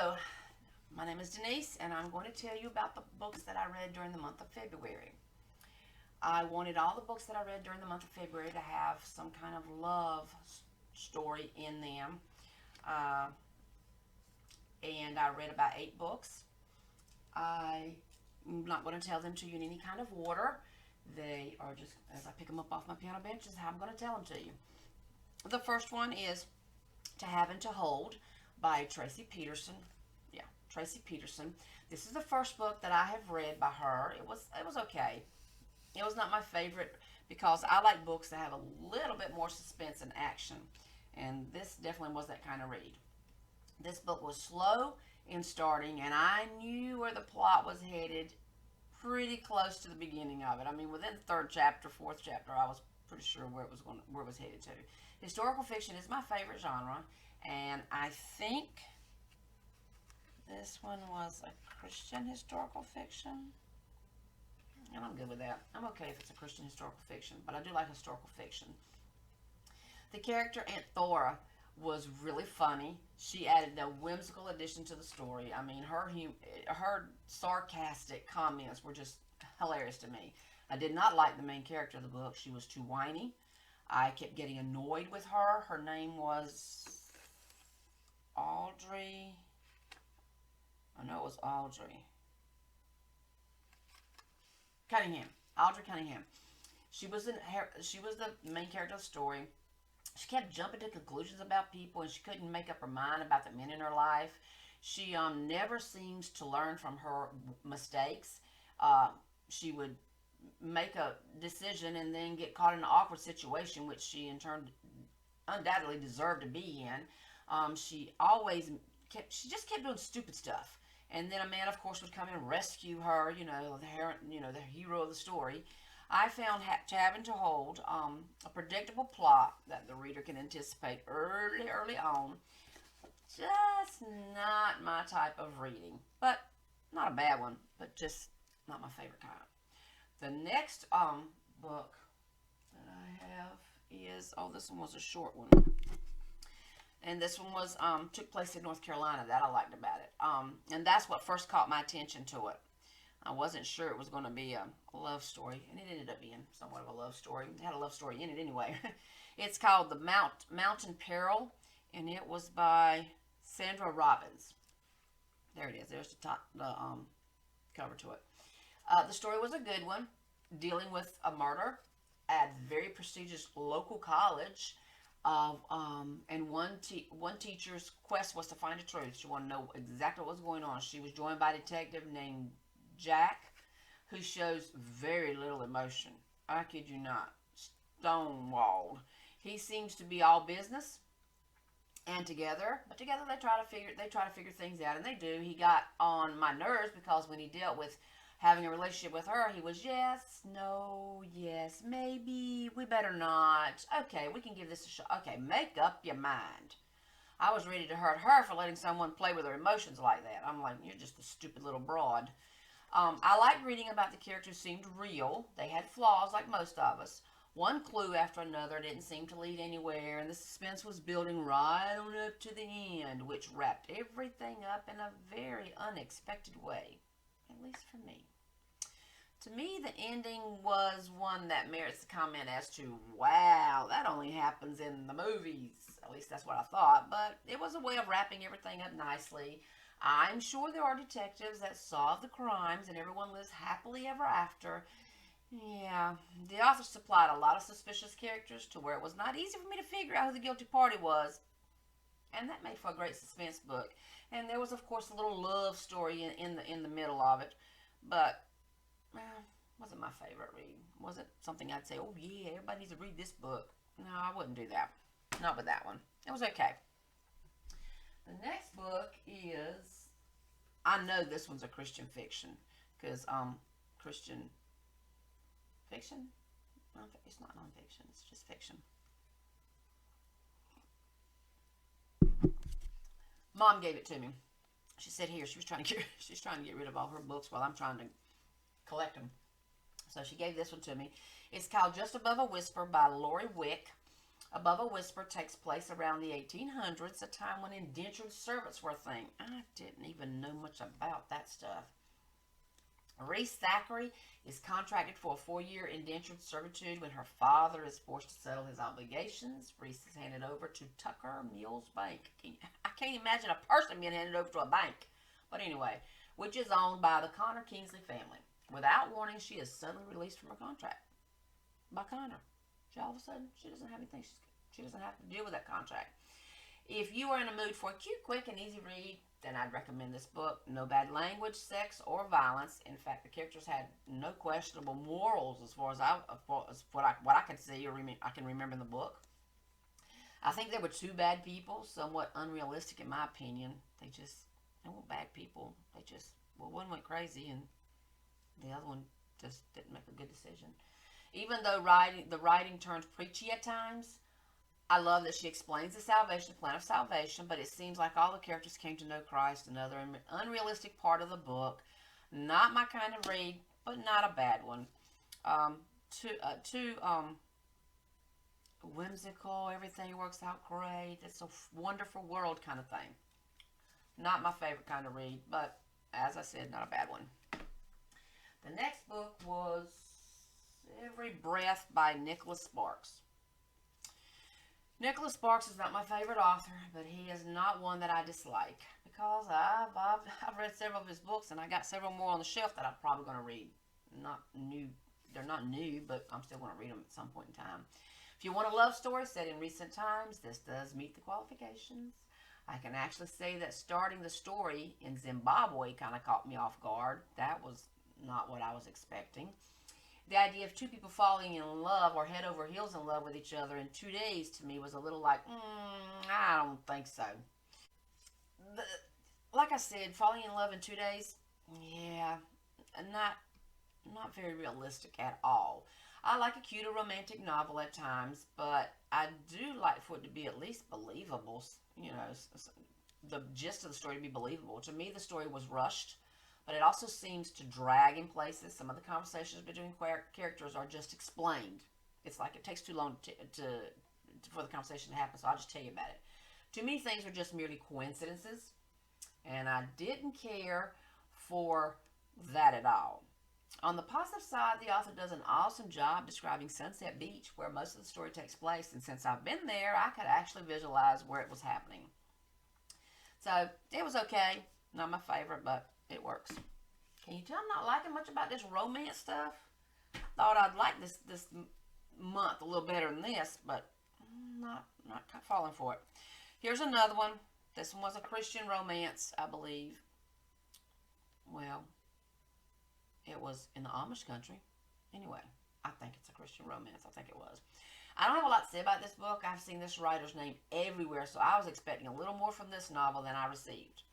Hello, my name is Denise, and I'm going to tell you about the books that I read during the month of February. I wanted all the books that I read during the month of February to have some kind of love story in them, uh, and I read about 8 books. I'm not going to tell them to you in any kind of order. They are just, as I pick them up off my piano bench, is how I'm going to tell them to you. The first one is To Have and to Hold by Tracy Peterson. Yeah, Tracy Peterson. This is the first book that I have read by her. It was okay. It was not my favorite because I like books that have a little bit more suspense and action, and this definitely was that kind of read. This book was slow in starting, and I knew where the plot was headed pretty close to the beginning of it. I mean, within the third chapter, fourth chapter, I was pretty sure where it was headed to. Historical fiction is my favorite genre, and I think this one was a Christian historical fiction. And I'm good with that. I'm okay if it's a Christian historical fiction, but I do like historical fiction. The character Aunt Thora was really funny. She added a whimsical addition to the story. I mean, her sarcastic comments were just hilarious to me. I did not like the main character of the book. She was too whiny. I kept getting annoyed with her. Her name was Audrey. I know it was Audrey Cunningham. Audrey Cunningham. She was the main character of the story. She kept jumping to conclusions about people, and she couldn't make up her mind about the men in her life. She never seems to learn from her mistakes. She would make a decision and then get caught in an awkward situation, which she in turn undoubtedly deserved to be in. She just kept doing stupid stuff. And then a man, of course, would come in and rescue her. The hero of the story. I found Having to Hold a predictable plot that the reader can anticipate early on. Just not my type of reading, but not a bad one, but just not my favorite kind. The next book that I have is this one was a short one, and this one was took place in North Carolina. That I liked about it, and that's what first caught my attention to it. I wasn't sure it was going to be a love story, and it ended up being somewhat of a love story. It had a love story in it anyway. It's called The Mountain Peril, and it was by Sandra Robbins. There it is. There's the cover to it. The story was a good one, dealing with a murder at a very prestigious local college. And one teacher's quest was to find the truth. She wanted to know exactly what was going on. She was joined by a detective named Jack, who shows very little emotion. I kid you not. Stonewalled. He seems to be all business and together, but together they try to figure things out, and they do. He got on my nerves because when he dealt with having a relationship with her, he was yes, no, yes, maybe, we better not. Okay, we can give this a shot. Okay, make up your mind. I was ready to hurt her for letting someone play with her emotions like that. I'm like, you're just a stupid little broad. I liked reading about the characters who seemed real. They had flaws like most of us. One clue after another didn't seem to lead anywhere, and the suspense was building right on up to the end, which wrapped everything up in a very unexpected way, at least for me. To me, the ending was one that merits the comment as to, wow, that only happens in the movies. At least that's what I thought, but it was a way of wrapping everything up nicely. I'm sure there are detectives that solve the crimes and everyone lives happily ever after. Yeah, the author supplied a lot of suspicious characters to where it was not easy for me to figure out who the guilty party was. And that made for a great suspense book. And there was, of course, a little love story in the middle of it. But, wasn't my favorite read. Wasn't something I'd say, oh yeah, everybody needs to read this book. No, I wouldn't do that. Not with that one. It was okay. The next book is, I know this one's a Christian fiction, because Christian fiction? It's not nonfiction, it's just fiction. Mom gave it to me. She said here she's trying to get rid of all her books while I'm trying to collect them. So she gave this one to me. It's called Just Above a Whisper by Lori Wick. Above a Whisper takes place around the 1800s, a time when indentured servants were a thing. I didn't even know much about that stuff. Reese Thackeray is contracted for a 4-year indentured servitude when her father is forced to settle his obligations. Reese is handed over to Tucker Mills Bank. I can't imagine a person being handed over to a bank. But anyway, which is owned by the Connor Kingsley family. Without warning, she is suddenly released from her contract by Connor. All of a sudden, she doesn't have anything. She doesn't have to deal with that contract. If you are in a mood for a cute, quick, and easy read, then I'd recommend this book. No bad language, sex, or violence. In fact, the characters had no questionable morals as far as what I could see or I can remember in the book. I think there were two bad people, somewhat unrealistic in my opinion. They weren't bad people. One went crazy and the other one just didn't make a good decision. Even though the writing turns preachy at times, I love that she explains the plan of salvation, but it seems like all the characters came to know Christ, another unrealistic part of the book. Not my kind of read, but not a bad one. Too whimsical, everything works out great. It's a wonderful world kind of thing. Not my favorite kind of read, but as I said, not a bad one. The next book was Every Breath by Nicholas Sparks. Nicholas Sparks is not my favorite author, but he is not one that I dislike because I've read several of his books and I got several more on the shelf that I'm probably going to read. They're not new, but I'm still going to read them at some point in time. If you want a love story set in recent times, this does meet the qualifications. I can actually say that starting the story in Zimbabwe kind of caught me off guard. That was not what I was expecting. The idea of two people falling in love or head over heels in love with each other in 2 days to me was a little like, I don't think so. Like I said, falling in love in 2 days, yeah, not very realistic at all. I like a cute or romantic novel at times, but I do like for it to be at least believable. The gist of the story to be believable. To me, the story was rushed, but it also seems to drag in places. Some of the conversations between characters are just explained. It's like it takes too long for the conversation to happen, so I'll just tell you about it. Too many things were just merely coincidences, and I didn't care for that at all. On the positive side, the author does an awesome job describing Sunset Beach, where most of the story takes place, and since I've been there, I could actually visualize where it was happening. So, it was okay. Not my favorite, but it works. Can you tell I'm not liking much about this romance stuff? Thought I'd like this month a little better than this, but not falling for it. Here's another one. This one was a Christian romance, I believe. Well, it was in the Amish country. Anyway, I think it's a Christian romance. I think it was. I don't have a lot to say about this book. I've seen this writer's name everywhere, so I was expecting a little more from this novel than I received.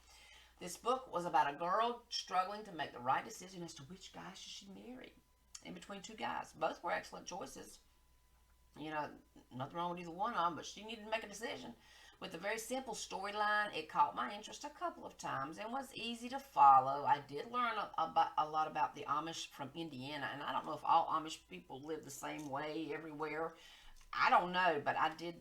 This book was about a girl struggling to make the right decision as to which guy should she marry. In between two guys. Both were excellent choices. Nothing wrong with either one of them, but she needed to make a decision. With a very simple storyline, it caught my interest a couple of times and was easy to follow. I did learn a lot about the Amish from Indiana, and I don't know if all Amish people live the same way everywhere. I don't know, but I did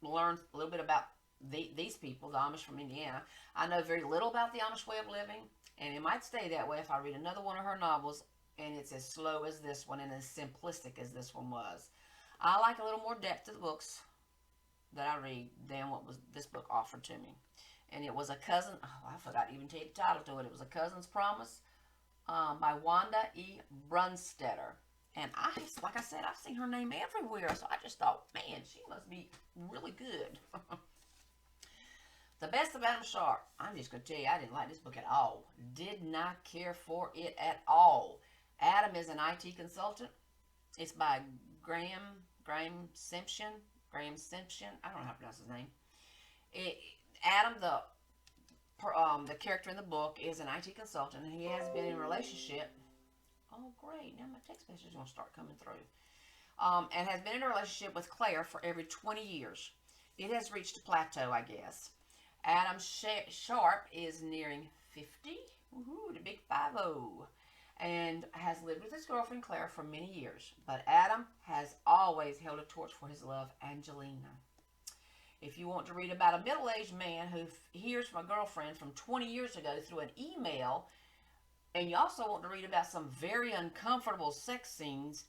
learn a little bit about these people, the Amish from Indiana. I know very little about the Amish way of living, and it might stay that way if I read another one of her novels, and it's as slow as this one and as simplistic as this one was. I like a little more depth to the books that I read than what this book offered to me. And it was I forgot to even tell you the title to it. It was A Cousin's Promise by Wanda E. Brunstetter. And like I said, I've seen her name everywhere, so I just thought, man, she must be really good. The Best of Adam Sharp. I'm just going to tell you, I didn't like this book at all. Did not care for it at all. Adam is an IT consultant. It's by Graham Simpson. I don't know how to pronounce his name. Adam, the character in the book, is an IT consultant, and he has been in a relationship. Oh, great. Now my text message is going to start coming through. And has been in a relationship with Claire for every 20 years. It has reached a plateau, I guess. Adam Sharp is nearing 50. Woohoo, the big 50. and has lived with his girlfriend Claire for many years. But Adam has always held a torch for his love, Angelina. If you want to read about a middle-aged man who hears from a girlfriend from 20 years ago through an email, and you also want to read about some very uncomfortable sex scenes,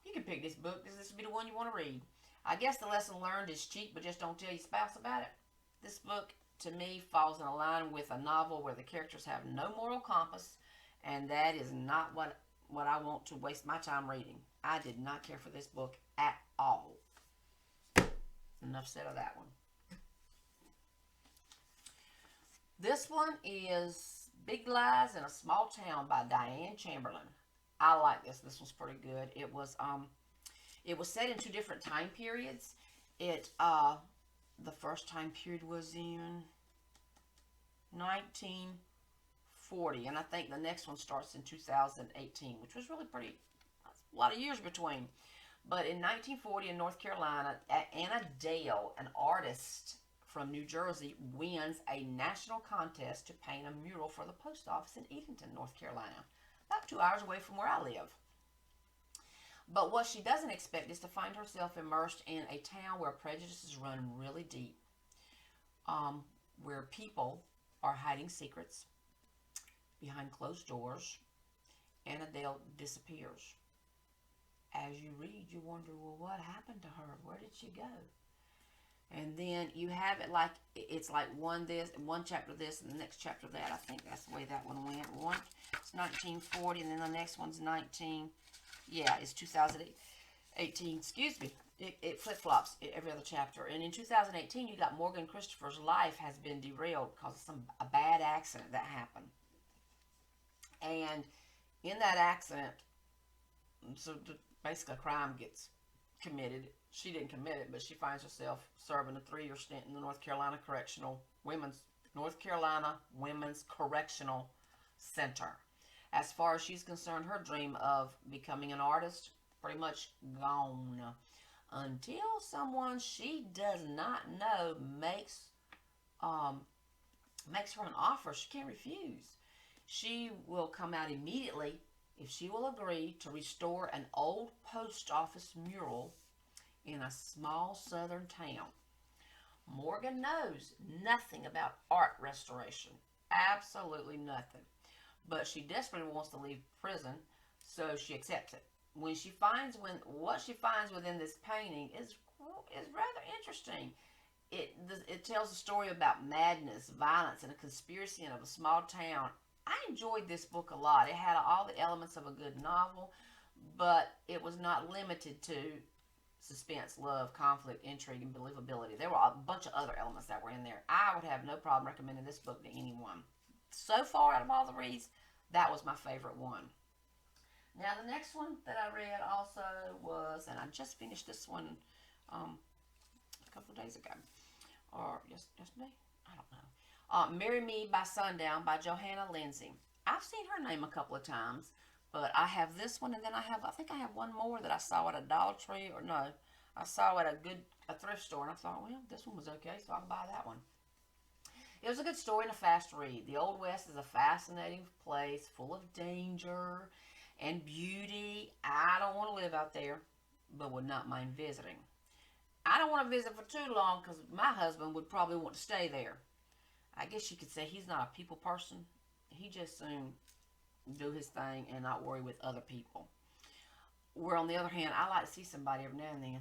you can pick this book because this will be the one you want to read. I guess the lesson learned is cheap, but just don't tell your spouse about it. This book, to me, falls in a line with a novel where the characters have no moral compass, and that is not what I want to waste my time reading. I did not care for this book at all. Enough said of that one. This one is Big Lies in a Small Town by Diane Chamberlain. I like this. This one's pretty good. It was set in two different time periods. The first time period was in 1940, and I think the next one starts in 2018, which was really pretty, a lot of years between. But in 1940 in North Carolina, Anna Dale, an artist from New Jersey, wins a national contest to paint a mural for the post office in Edenton, North Carolina, about 2 hours away from where I live. But what she doesn't expect is to find herself immersed in a town where prejudices run really deep, where people are hiding secrets behind closed doors. Anna Dale disappears. As you read, you wonder, well, what happened to her? Where did she go? And then you have it like, it's like one chapter this and the next chapter that. I think that's the way that one went. One, it's 1940, and then the next one's it's 2018. Excuse me. It flip-flops every other chapter. And in 2018, you got Morgan Christopher's life has been derailed because of a bad accident that happened. And in that accident, so basically a crime gets committed. She didn't commit it, but she finds herself serving a 3-year stint in the North Carolina Women's Correctional Center. As far as she's concerned, her dream of becoming an artist pretty much gone until someone she does not know makes her an offer she can't refuse. She will come out immediately if she will agree to restore an old post office mural in a small southern town. Morgan knows nothing about art restoration. Absolutely nothing. But she desperately wants to leave prison, so she accepts it. What she finds within this painting is rather interesting. It tells a story about madness, violence, and a conspiracy in a small town. I enjoyed this book a lot. It had all the elements of a good novel, but it was not limited to suspense, love, conflict, intrigue, and believability. There were a bunch of other elements that were in there. I would have no problem recommending this book to anyone. So far, out of all the reads, that was my favorite one. Now, the next one that I read also was, and I just finished this one a couple of days ago, or yesterday? I don't know. Marry Me by Sundown by Johanna Lindsey. I've seen her name a couple of times, but I have this one, and then I think I have one more that I saw at a Dollar Tree, or no, I saw at a thrift store, and I thought, well, this one was okay, so I'll buy that one. It was a good story and a fast read. The Old West is a fascinating place, full of danger and beauty. I don't want to live out there, but would not mind visiting. I don't want to visit for too long because my husband would probably want to stay there. I guess you could say he's not a people person. He just soon do his thing and not worry with other people. Where on the other hand, I like to see somebody every now and then.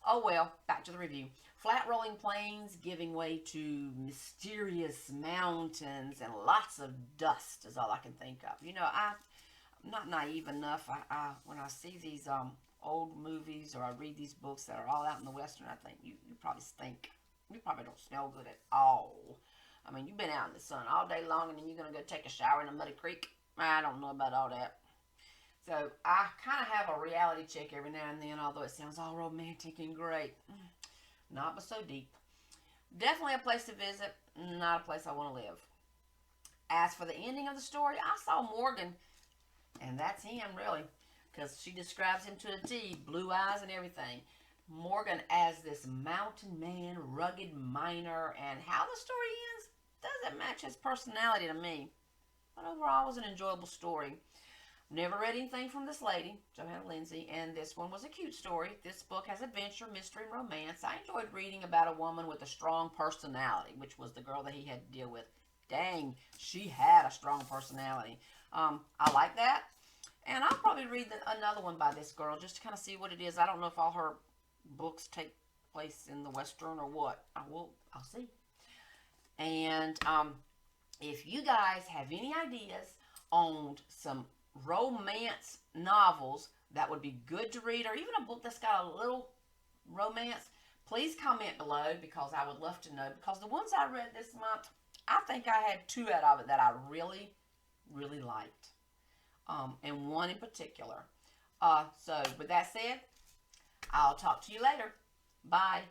Oh well, back to the review. Flat rolling plains giving way to mysterious mountains and lots of dust is all I can think of. You know, I'm not naive enough. When I see these old movies or I read these books that are all out in the Western, I think you probably stink. You probably don't smell good at all. I mean, you've been out in the sun all day long and then you're going to go take a shower in a muddy creek. I don't know about all that. So I kind of have a reality check every now and then, although it sounds all romantic and great. Not but so deep. Definitely a place to visit, not a place I want to live. As for the ending of the story, I saw Morgan, and that's him really, because she describes him to a T, blue eyes and everything. Morgan as this mountain man, rugged miner, and how the story ends doesn't match his personality to me. But overall, it was an enjoyable story. Never read anything from this lady, Johanna Lindsey, and this one was a cute story. This book has adventure, mystery, and romance. I enjoyed reading about a woman with a strong personality, which was the girl that he had to deal with. Dang, she had a strong personality. I like that. And I'll probably read another one by this girl just to kind of see what it is. I don't know if all her books take place in the Western or what. I'll see. And if you guys have any ideas on some romance novels that would be good to read, or even a book that's got a little romance, please comment below because I would love to know. Because the ones I read this month, I think I had two out of it that I really, really liked. And one in particular. So with that said, I'll talk to you later. Bye.